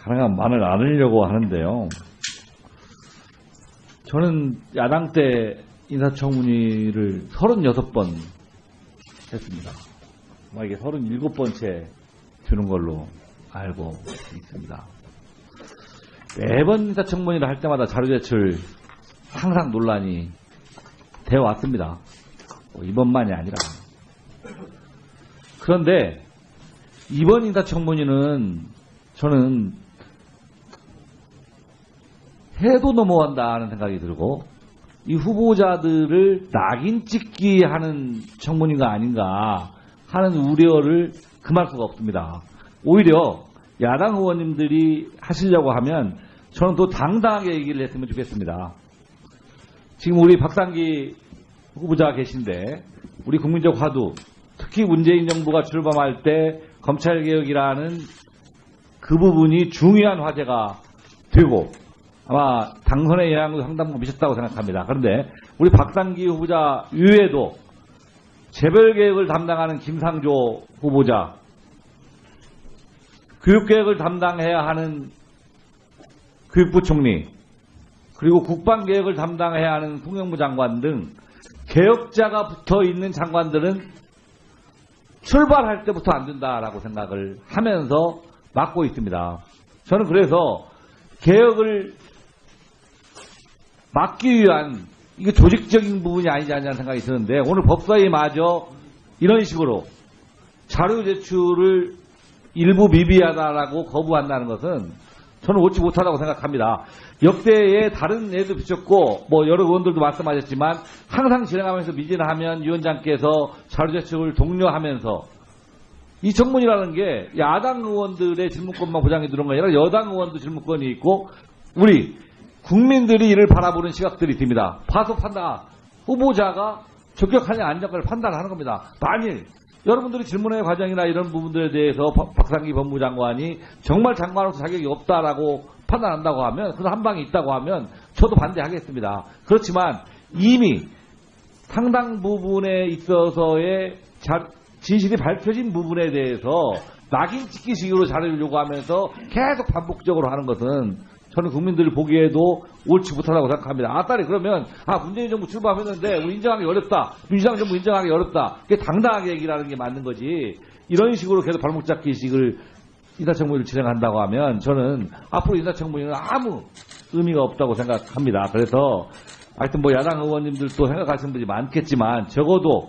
가능한 말을 나누려고 하는데요. 저는 야당 때 인사청문회를 36번 했습니다. 이게 37번째 주는 걸로 알고 있습니다. 매번 인사청문회를 할 때마다 자료제출 항상 논란이 되어 왔습니다. 이번만이 아니라. 그런데 이번 인사청문회는 저는 해도 넘어간다는 생각이 들고 이 후보자들을 낙인 찍기 하는 청문회가 아닌가 하는 우려를 금할 수가 없습니다. 오히려 야당 의원님들이 하시려고 하면 저는 또 당당하게 얘기를 했으면 좋겠습니다. 지금 우리 박상기 후보자 계신데 우리 국민적 화두, 특히 문재인 정부가 출범할 때 검찰개혁이라는 그 부분이 중요한 화제가 되고 아마 당선의 영향도 상당히 미쳤다고 생각합니다. 그런데 우리 박상기 후보자 이외에도 재벌개혁을 담당하는 김상조 후보자, 교육개혁을 담당해야 하는 교육부 총리, 그리고 국방개혁을 담당해야 하는 통일부 장관 등 개혁자가 붙어있는 장관들은 출발할 때부터 안 된다라고 생각을 하면서 맡고 있습니다. 저는 그래서 개혁을 막기 위한 이게 조직적인 부분이 아니지 않냐는 생각이 드는데 오늘 법사위마저 이런 식으로 자료 제출을 일부 미비하다라고 거부한다는 것은 저는 옳지 못하다고 생각합니다. 역대에 다른 예도 비쳤고 여러 의원들도 말씀하셨지만 항상 진행하면서 미진하면 위원장께서 자료 제출을 독려하면서 이 청문이라는 게 야당 의원들의 질문권만 보장해 두는 게 아니라 여당 의원도 질문권이 있고 우리 국민들이 이를 바라보는 시각들이 있습니다. 봐서 판단, 후보자가 적격하냐 안 적격을 판단하는 겁니다. 만일 여러분들이 질문의 과정이나 이런 부분들에 대해서 박상기 법무장관이 정말 장관으로서 자격이 없다라고 판단한다고 하면, 그래서 한 방이 있다고 하면 저도 반대하겠습니다. 그렇지만 이미 상당 부분에 있어서의 진실이 밝혀진 부분에 대해서 낙인 찍기식으로 자료를 요구하면서 계속 반복적으로 하는 것은 저는 국민들이 보기에도 옳지 못하다고 생각합니다. 딸이 그러면 문재인 정부 출범했는데 우리 인정하기 어렵다. 민주당 정부 인정하기 어렵다. 그게 당당하게 얘기를 하는 게 맞는 거지. 이런 식으로 계속 발목 잡기식을 인사청문회를 진행한다고 하면 저는 앞으로 인사청문회는 아무 의미가 없다고 생각합니다. 그래서 하여튼 야당 의원님들도 생각하시는 분이 많겠지만 적어도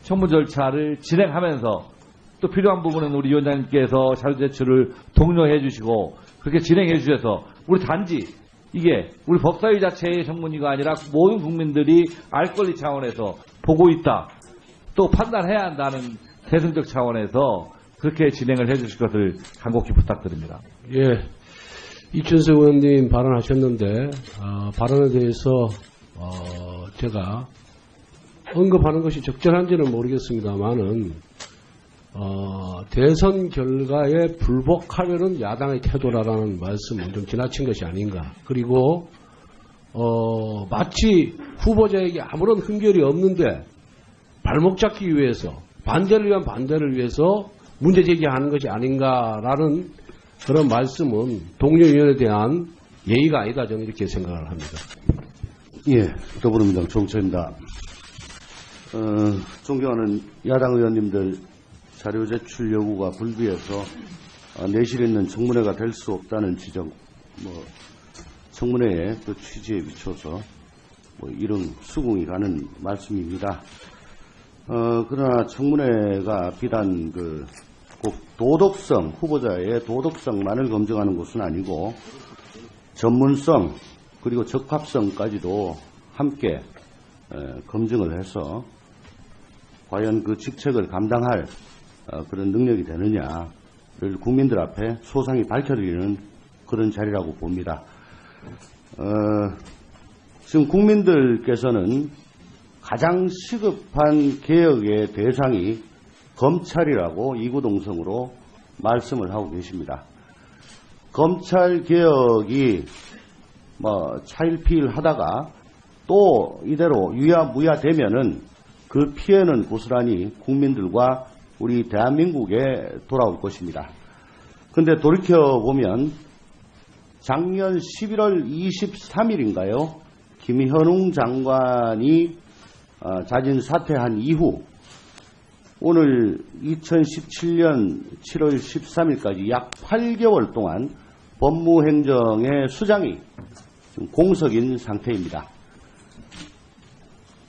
청문 절차를 진행하면서 또 필요한 부분은 우리 위원장님께서 자료 제출을 독려해 주시고 그렇게 진행해 주셔서 우리 단지 이게 우리 법사위 자체의 청문회가 아니라 모든 국민들이 알 권리 차원에서 보고 있다. 또 판단해야 한다는 대승적 차원에서 그렇게 진행을 해 주실 것을 간곡히 부탁드립니다. 예. 이춘석 의원님 발언하셨는데 발언에 대해서 제가 언급하는 것이 적절한지는 모르겠습니다만은 대선 결과에 불복하려는 야당의 태도라는 말씀은 좀 지나친 것이 아닌가. 그리고 마치 후보자에게 아무런 흠결이 없는데 발목 잡기 위해서 반대를 위한 반대를 위해서 문제 제기하는 것이 아닌가라는 그런 말씀은 동료위원에 대한 예의가 아니다. 저는 이렇게 생각을 합니다. 예, 더불어민주당 정철입니다. 존경하는 야당 의원님들 자료 제출 요구가 불비해서 내실 있는 청문회가 될 수 없다는 지적, 청문회의 그 취지에 비춰서 이런 수긍이 가는 말씀입니다. 그러나 청문회가 비단 꼭 도덕성, 후보자의 도덕성만을 검증하는 것은 아니고 전문성 그리고 적합성까지도 함께 검증을 해서 과연 그 직책을 감당할 그런 능력이 되느냐를 국민들 앞에 소상히 밝혀드리는 그런 자리라고 봅니다. 지금 국민들께서는 가장 시급한 개혁의 대상이 검찰이라고 이구동성으로 말씀을 하고 계십니다. 검찰 개혁이 차일피일하다가 또 이대로 유야무야 되면은 그 피해는 고스란히 국민들과 우리 대한민국에 돌아올 것입니다. 근데 돌이켜보면 작년 11월 23일인가요? 김현웅 장관이 자진 사퇴한 이후 오늘 2017년 7월 13일까지 약 8개월 동안 법무행정의 수장이 지금 공석인 상태입니다.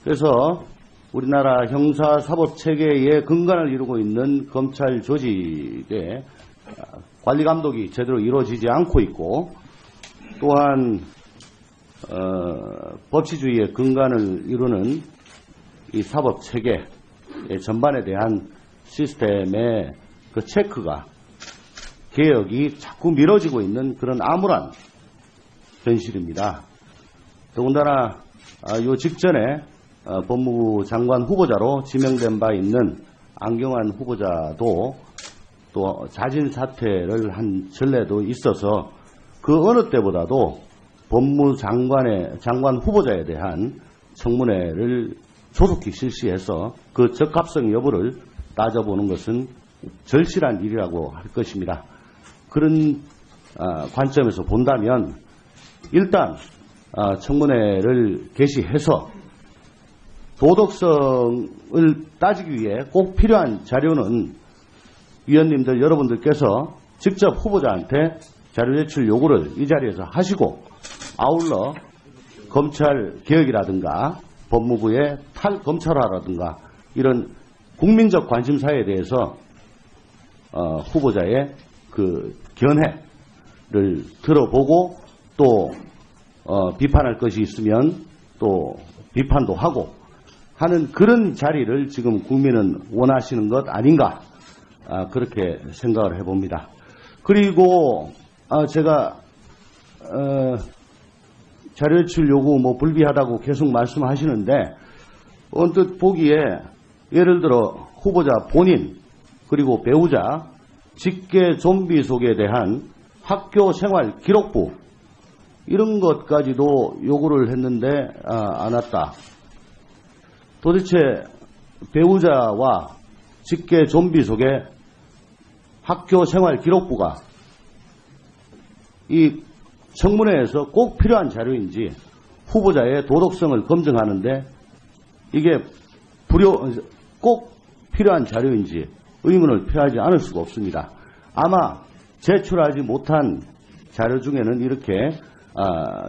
그래서 우리나라 형사사법체계의 근간을 이루고 있는 검찰 조직의 관리 감독이 제대로 이루어지지 않고 있고, 또한 법치주의의 근간을 이루는 이 사법체계 전반에 대한 시스템의 그 체크가, 개혁이 자꾸 미뤄지고 있는 그런 암울한 현실입니다. 더군다나 요 직전에 법무부 장관 후보자로 지명된 바 있는 안경환 후보자도 또 자진 사퇴를 한 전례도 있어서 그 어느 때보다도 장관 후보자에 대한 청문회를 조속히 실시해서 그 적합성 여부를 따져보는 것은 절실한 일이라고 할 것입니다. 그런 관점에서 본다면 일단 청문회를 개시해서 도덕성을 따지기 위해 꼭 필요한 자료는 위원님들 여러분들께서 직접 후보자한테 자료 제출 요구를 이 자리에서 하시고, 아울러 검찰 개혁이라든가 법무부의 탈검찰화라든가 이런 국민적 관심사에 대해서 후보자의 그 견해를 들어보고 또 비판할 것이 있으면 또 비판도 하고 하는 그런 자리를 지금 국민은 원하시는 것 아닌가, 그렇게 생각을 해봅니다. 그리고 제가 자료 제출 요구 불비하다고 계속 말씀하시는데, 언뜻 보기에 예를 들어 후보자 본인 그리고 배우자 직계 좀비 속에 대한 학교 생활 기록부 이런 것까지도 요구를 했는데 안 왔다. 도대체 배우자와 직계 좀비 속에 학교 생활 기록부가 이 청문회에서 꼭 필요한 자료인지, 후보자의 도덕성을 검증하는데 이게 꼭 필요한 자료인지 의문을 표하지 않을 수가 없습니다. 아마 제출하지 못한 자료 중에는 이렇게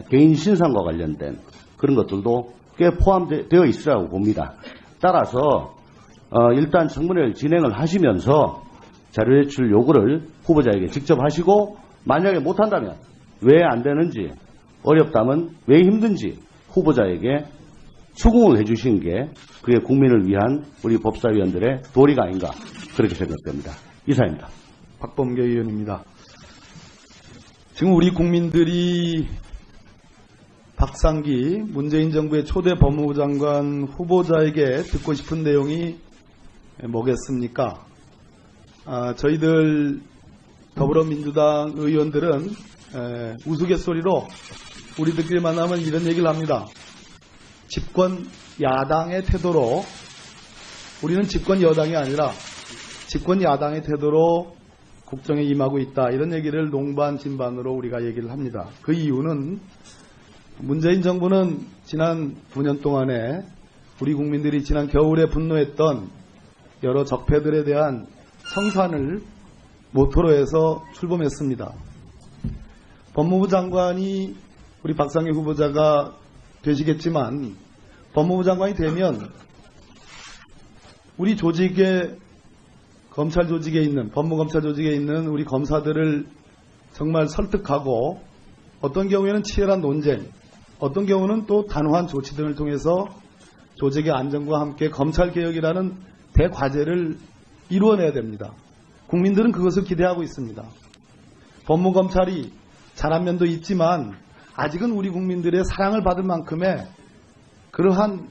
개인 신상과 관련된 그런 것들도 꽤 포함되어 있으라고 봅니다. 따라서 일단 청문회를 진행을 하시면서 자료 제출 요구를 후보자에게 직접 하시고, 만약에 못한다면 왜 안 되는지, 어렵다면 왜 힘든지 후보자에게 추궁을 해주시는 게 그게 국민을 위한 우리 법사위원들의 도리가 아닌가, 그렇게 생각됩니다. 이상입니다. 박범계 의원입니다. 지금 우리 국민들이 박상기 문재인 정부의 초대 법무부 장관 후보자에게 듣고 싶은 내용이 뭐겠습니까? 저희들 더불어민주당 의원들은 우스갯소리로 우리들끼리 만나면 이런 얘기를 합니다. 집권 야당의 태도로, 우리는 집권 여당이 아니라 집권 야당의 태도로 국정에 임하고 있다, 이런 얘기를 농반 진반으로 우리가 얘기를 합니다. 그 이유는 문재인 정부는 지난 9년 동안에 우리 국민들이 지난 겨울에 분노했던 여러 적폐들에 대한 청산을 모토로 해서 출범했습니다. 법무부 장관이 우리 박상기 후보자가 되시겠지만, 법무부 장관이 되면 우리 조직에, 검찰 조직에 있는, 법무검찰 조직에 있는 우리 검사들을 정말 설득하고, 어떤 경우에는 치열한 논쟁, 어떤 경우는 또 단호한 조치 등을 통해서 조직의 안정과 함께 검찰개혁이라는 대과제를 이루어내야 됩니다. 국민들은 그것을 기대하고 있습니다. 법무검찰이 잘한 면도 있지만 아직은 우리 국민들의 사랑을 받을 만큼의 그러한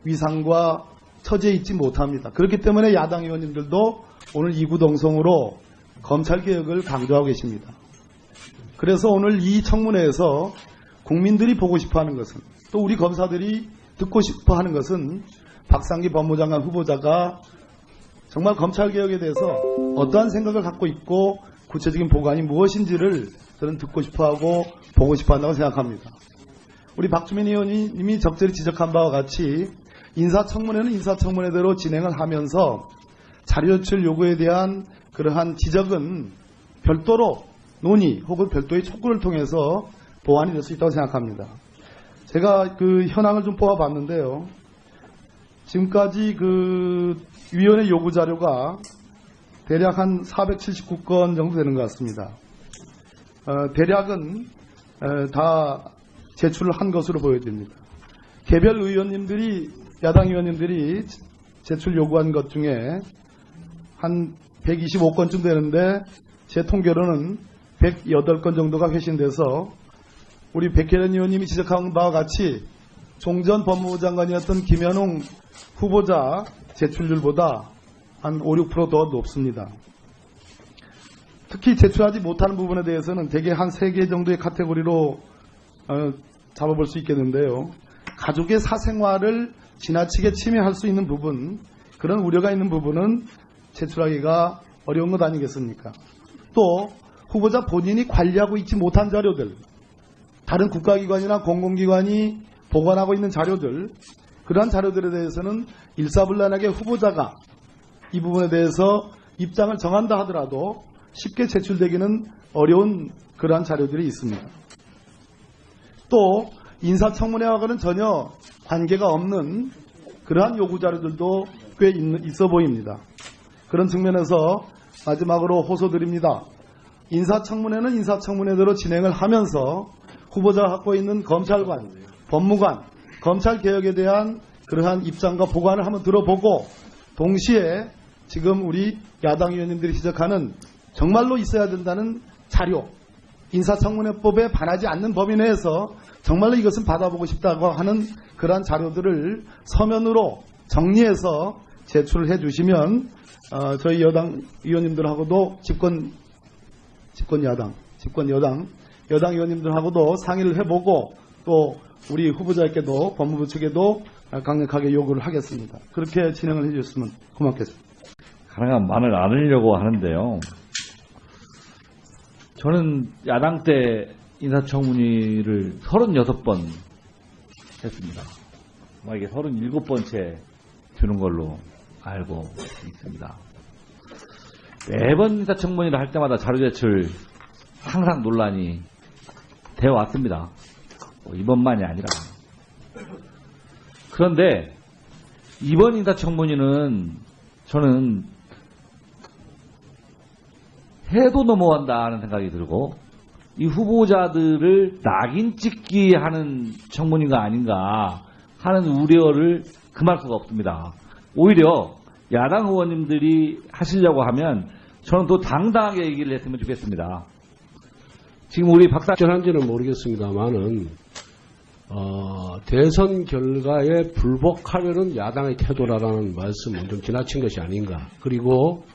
위상과 처지에 있지 못합니다. 그렇기 때문에 야당 의원님들도 오늘 이구동성으로 검찰개혁을 강조하고 계십니다. 그래서 오늘 이 청문회에서 국민들이 보고 싶어하는 것은, 또 우리 검사들이 듣고 싶어하는 것은 박상기 법무장관 후보자가 정말 검찰개혁에 대해서 어떠한 생각을 갖고 있고 구체적인 보관이 무엇인지를 저는 듣고 싶어하고 보고 싶어한다고 생각합니다. 우리 박주민 의원님이 적절히 지적한 바와 같이 인사청문회는 인사청문회대로 진행을 하면서 자료 제출 요구에 대한 그러한 지적은 별도로 논의 혹은 별도의 촉구를 통해서 보완이 될 수 있다고 생각합니다. 제가 그 현황을 좀 뽑아봤는데요. 지금까지 그 위원회 요구 자료가 대략 한 479건 정도 되는 것 같습니다. 대략은 다 제출을 한 것으로 보여집니다. 개별 의원님들이, 야당 의원님들이 제출 요구한 것 중에 한 125건쯤 되는데 제 통계로는 108건 정도가 회신돼서 우리 백혜련 의원님이 지적한 바와 같이 종전 법무부 장관이었던 김현웅 후보자 제출률보다 한 5, 6% 더 높습니다. 특히 제출하지 못하는 부분에 대해서는 대개 한 3개 정도의 카테고리로 잡아볼 수 있겠는데요. 가족의 사생활을 지나치게 침해할 수 있는 부분, 그런 우려가 있는 부분은 제출하기가 어려운 것 아니겠습니까? 또 후보자 본인이 관리하고 있지 못한 자료들, 다른 국가기관이나 공공기관이 보관하고 있는 자료들, 그러한 자료들에 대해서는 일사불란하게 후보자가 이 부분에 대해서 입장을 정한다 하더라도 쉽게 제출되기는 어려운 그러한 자료들이 있습니다. 또 인사청문회와는 전혀 관계가 없는 그러한 요구 자료들도 꽤 있어 보입니다. 그런 측면에서 마지막으로 호소드립니다. 인사청문회는 인사청문회대로 진행을 하면서 후보자가 갖고 있는 검찰관, 법무관, 검찰개혁에 대한 그러한 입장과 보관을 한번 들어보고 동시에 지금 우리 야당 의원님들이 지적하는 정말로 있어야 된다는 자료, 인사청문회법에 반하지 않는 범위 내에서 정말로 이것은 받아보고 싶다고 하는 그러한 자료들을 서면으로 정리해서 제출을 해주시면 저희 여당 의원님들하고도 여당 의원님들하고도 상의를 해보고 또 우리 후보자에게도 법무부 측에도 강력하게 요구를 하겠습니다. 그렇게 진행을 해주셨으면 고맙겠습니다. 가능한 말을 안 하려고 하는데요. 저는 야당 때 인사청문회를 36번 했습니다. 이게 37번째 되는 걸로 알고 있습니다. 매번 인사청문회를 할 때마다 자료 제출 항상 논란이 되어 왔습니다. 이번만이 아니라. 그런데 이번 인사청문회는 저는 해도 넘어간다 하는 생각이 들고 이 후보자들을 낙인 찍기 하는 청문회가 아닌가 하는 우려를 금할 수가 없습니다. 오히려 야당 의원님들이 하시려고 하면 저는 또 당당하게 얘기를 했으면 좋겠습니다. 지금 우리 적절한지는 모르겠습니다만은 대선 결과에 불복하려는 야당의 태도라는 말씀은 좀 지나친 것이 아닌가. 그리고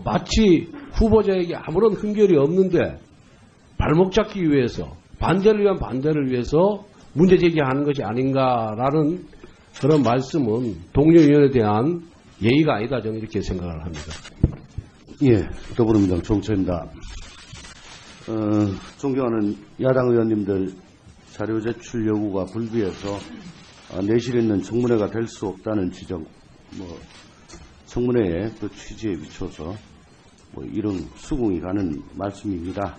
마치 후보자에게 아무런 흠결이 없는데 발목 잡기 위해서 반대를 위한 반대를 위해서 문제 제기하는 것이 아닌가라는 그런 말씀은 동료 의원에 대한 예의가 아니다. 저는 이렇게 생각을 합니다. 예, 더불어민주당 정초입니다. 존경하는 야당 의원님들 자료 제출 요구가 불비해서 내실 있는 청문회가 될 수 없다는 지적, 청문회의 그 취지에 비춰서 이런 수긍이 가는 말씀입니다.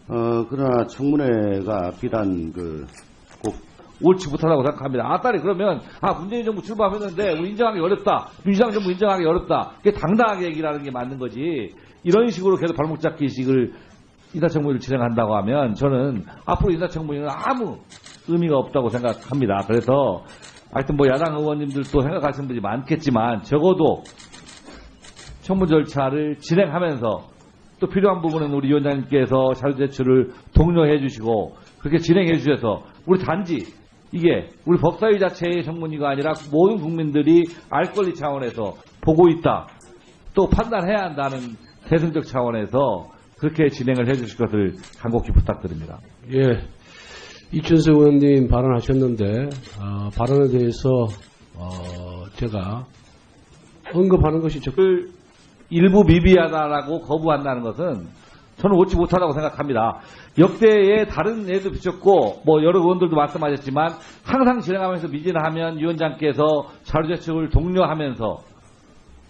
그러나 청문회가 비단 꼭 옳지 못하다고 생각합니다. 딸이 그러면 문재인 정부 출범했는데 우리 인정하기 어렵다. 민주당 정부 인정하기 어렵다. 그게 당당하게 얘기를 하는 게 맞는 거지. 이런 식으로 계속 발목 잡기식을 인사청문회를 진행한다고 하면 저는 앞으로 인사청문회는 아무 의미가 없다고 생각합니다. 그래서 하여튼 야당 의원님들도 생각하시는 분이 많겠지만 적어도 청문 절차를 진행하면서 또 필요한 부분은 우리 위원장님께서 자료 제출을 독려해 주시고 그렇게 진행해 주셔서 우리 단지 이게 우리 법사위 자체의 청문회가 아니라 모든 국민들이 알 권리 차원에서 보고 있다. 또 판단해야 한다는 대승적 차원에서 그렇게 진행을 해 주실 것을 간곡히 부탁드립니다. 예. 이춘수 의원님 발언하셨는데, 발언에 대해서, 제가 언급하는 것이 일부 미비하다라고 거부한다는 것은 저는 옳지 못하다고 생각합니다. 역대에 다른 예도 비쳤고 뭐 여러 의원들도 말씀하셨지만 항상 진행하면서 미진하면 위원장께서 자료 제출을 독려하면서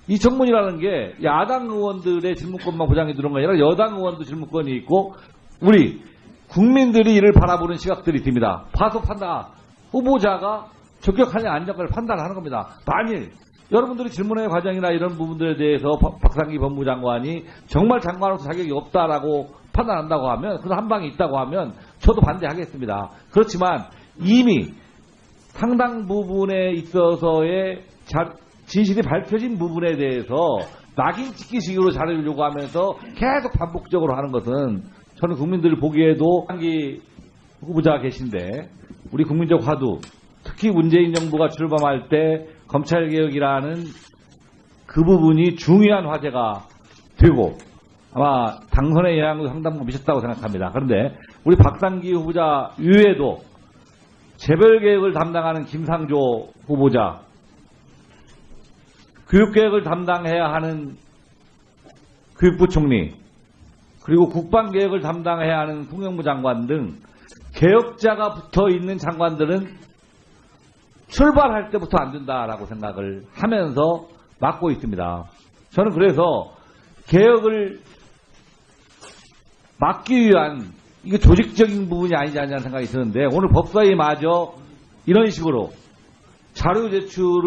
이 청문이라는 게 야당 의원들의 질문권만 보장해 두는 게 아니라 여당 의원도 질문권이 있고 우리 국민들이 이를 바라보는 시각들이 있습니다. 봐서 판단, 후보자가 적격하냐 안 적격을 판단하는 겁니다. 만일 여러분들이 질문의 과정이나 이런 부분들에 대해서 박상기 법무장관이 정말 장관으로서 자격이 없다라고 판단한다고 하면, 그런 한 방이 있다고 하면 저도 반대하겠습니다. 그렇지만 이미 상당 부분에 있어서의 진실이 밝혀진 부분에 대해서 낙인 찍기식으로 자료를 요구하면서 계속 반복적으로 하는 것은 저는 국민들이 보기에도 박상기 후보자가 계신데 우리 국민적 화두, 특히 문재인 정부가 출범할 때 검찰개혁이라는 그 부분이 중요한 화제가 되고 아마 당선에 영향도 상당 부분 미쳤다고 생각합니다. 그런데 우리 박상기 후보자 이외에도 재벌개혁을 담당하는 김상조 후보자, 교육개혁을 담당해야 하는 교육부 총리, 그리고 국방개혁을 담당해야 하는 통일부 장관 등 개혁자가 붙어있는 장관들은 출발할 때부터 안 된다라고 생각을 하면서 맡고 있습니다. 저는 그래서 개혁을 막기 위한 이게 조직적인 부분이 아니지 않냐는 생각이 드는데 오늘 법사위마저 이런 식으로 자료 제출을